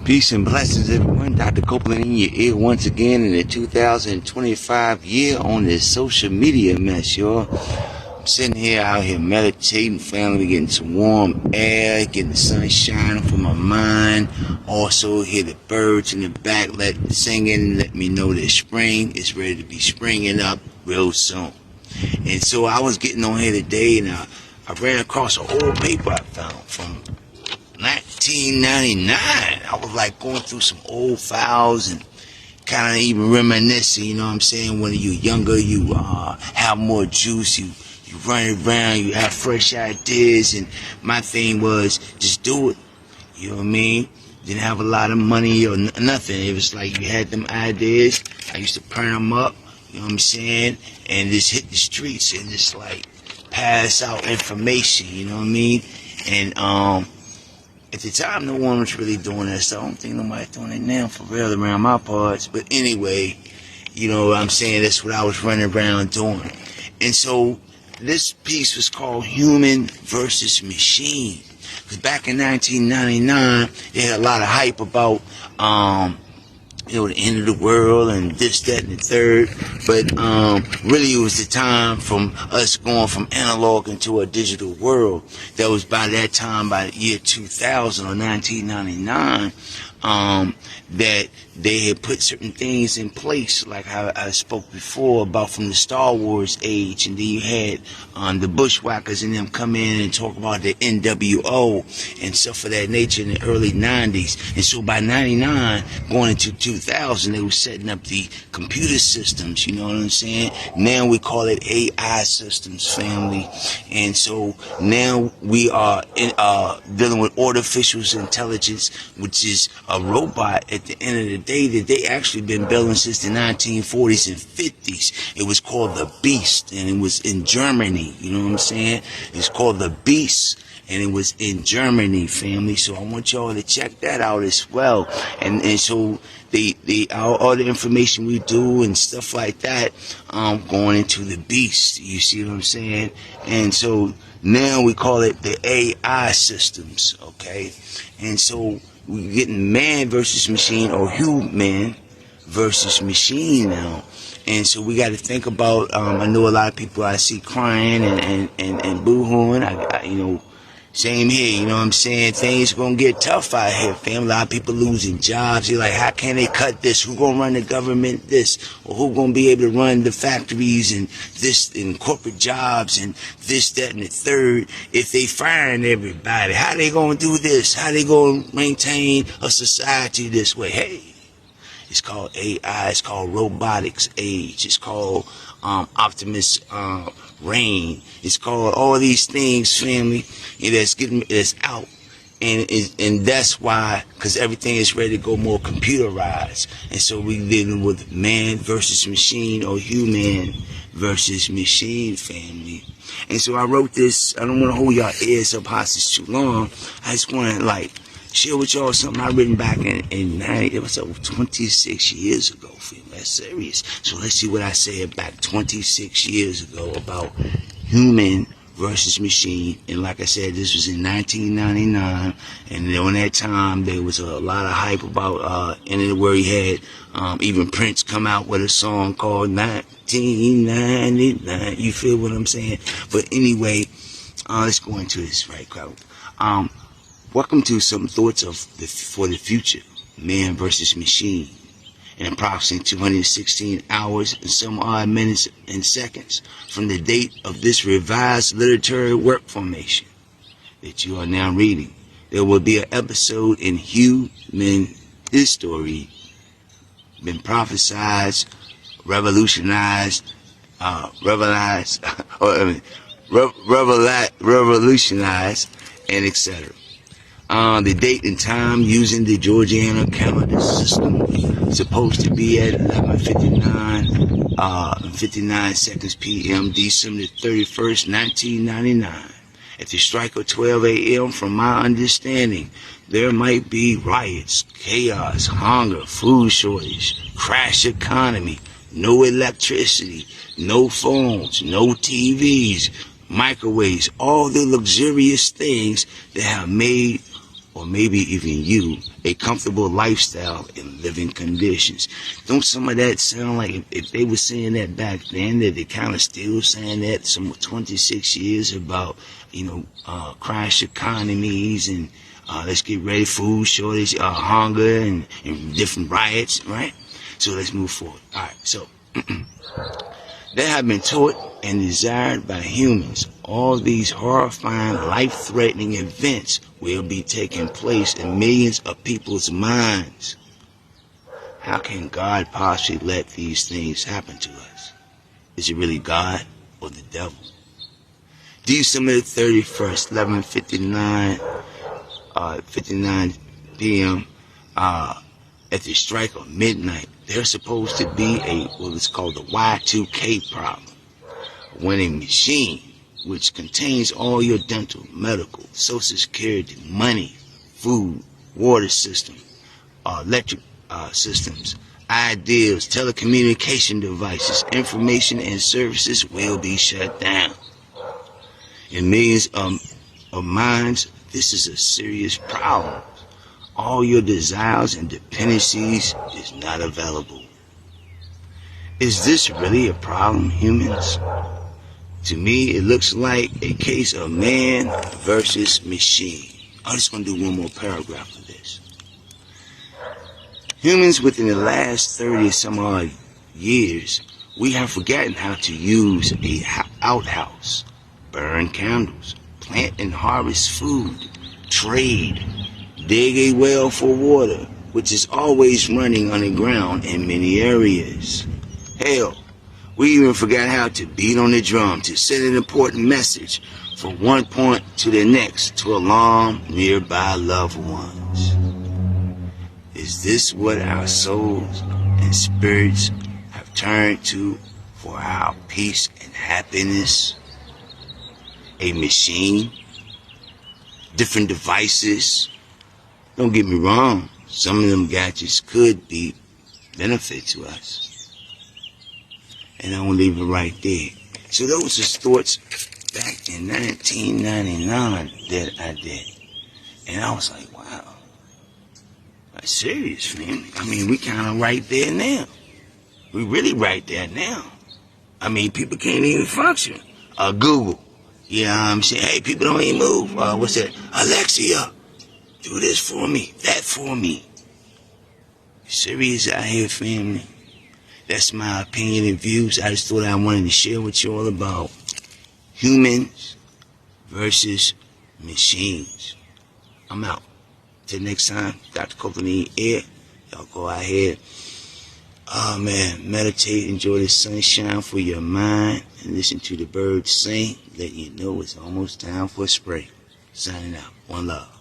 Peace and blessings, everyone. Doctah Copeland in your ear once again in the 2025 year on this social media mess, y'all. I'm sitting here out here meditating, family, getting some warm air, getting the sun shining for my mind. Also hear the birds in the back singing, let me know that spring is ready to be springing up real soon. And so I was getting on here today, and I ran across an old paper I found from 1999. I was like going through some old files and kind of even reminiscing, you know what I'm saying? When you're younger, you have more juice, you run around, you have fresh ideas, and my thing was just do it. You know what I mean? Didn't have a lot of money or nothing. It was like you had them ideas. I used to print them up, you know what I'm saying? And just hit the streets and just like pass out information, you know what I mean? And at the time, no one was really doing that, so I don't think nobody's doing it now for real around my parts. But anyway, you know what I'm saying? That's what I was running around doing. And so this piece was called Human versus Machine. Because back in 1999, they had a lot of hype about, the end of the world and this, that, and the third. But really it was the time from us going from analog into a digital world. That was by that time, by the year 2000 or 1999, that they had put certain things in place, like how I spoke before about from the Star Wars age. And then you had the Bushwhackers and them come in and talk about the NWO and stuff of that nature in the early 90s. And so by 99, going into 2000, they were setting up the computer systems, you know what I'm saying? Now we call it AI systems, family. And so now we are dealing with artificial intelligence, which is a robot at the end of the day that they actually been building since the 1940s and 50s. It was called the Beast, and it was in Germany, you know what I'm saying? It's called the Beast, and it was in Germany, family. So I want y'all to check that out as well. And so all the information we do and stuff like that, going into the Beast, you see what I'm saying? And so now we call it the AI systems, okay? And so we're getting man versus machine, or human versus machine now. And so we got to think about, I know a lot of people I see crying and boo-hooing. Same here, you know what I'm saying? Things gonna get tough out here, fam. A lot of people losing jobs. You're like, how can they cut this? Who gonna run the government this? Or who gonna be able to run the factories and this and corporate jobs and this, that, and the third if they firing everybody? How they gonna do this? How they gonna maintain a society this way? Hey, it's called AI. It's called robotics age. It's called Optimus Reign. It's called all these things, family, that's out. And that's why, because everything is ready to go more computerized. And so we dealing with man versus machine, or human versus machine, family. And so I wrote this. I don't want to hold y'all ears up hostage too long. I just want to share with y'all something I written back in 90, it was over 26 years ago, fam. That's serious. So let's see what I said back 26 years ago about human versus machine. And like I said, this was in 1999, and on that time there was a lot of hype about end of the world. He had even Prince come out with a song called 1999. You feel what I'm saying? But anyway, let's go into this right quick. Welcome to some thoughts for the future, man versus machine. In approximately 216 hours and some odd minutes and seconds from the date of this revised literary work formation that you are now reading, there will be an episode in Hue-Man history been prophesied, revolutionized, and etc. The date and time using the Georgiana calendar system supposed to be at 11:59 seconds p.m. December 31st, 1999. At the strike of 12 a.m., from my understanding, there might be riots, chaos, hunger, food shortage, crash economy, no electricity, no phones, no TVs, microwaves, all the luxurious things that have made, or maybe even you, a comfortable lifestyle and living conditions. Don't some of that sound like if they were saying that back then, that they kind of still saying that some 26 years about, crash economies and let's get ready, food shortage, hunger and different riots, right? So let's move forward. All right, so they have been taught and desired by humans. All these horrifying, life-threatening events will be taking place in millions of people's minds. How can God possibly let these things happen to us? Is it really God or the devil? December 31st, 59 p.m. At the strike of midnight, there's supposed to be what is called the Y2K problem. When a machine, which contains all your dental, medical, social security, money, food, water system, electric systems, ideas, telecommunication devices, information and services will be shut down. In millions of minds, this is a serious problem. All your desires and dependencies is not available. Is this really a problem, humans? To me, it looks like a case of man versus machine. I'm just going to do one more paragraph of this. Humans within the last 30 some odd years, we have forgotten how to use a outhouse, burn candles, plant and harvest food, trade, dig a well for water, which is always running underground in many areas. Hell, we even forgot how to beat on the drum to send an important message from one point to the next to alarm nearby loved ones. Is this what our souls and spirits have turned to for our peace and happiness? A machine? Different devices? Don't get me wrong, some of them gadgets could be benefit to us. And I will leave it right there. So those are thoughts back in 1999 that I did. And I was like, wow, that's serious, man. I mean, we kind of right there now. We really right there now. I mean, people can't even function. Google. You know what I'm saying? Hey, people don't even move. What's that? Alexia, do this for me, that for me. Serious out here, family. That's my opinion and views. I just thought I wanted to share with you all about humans versus machines. I'm out. Till next time, Doctah Copeland in your ear. Y'all go out here. Oh man, meditate, enjoy the sunshine for your mind, and listen to the birds sing, letting you know it's almost time for spring. Signing out. One love.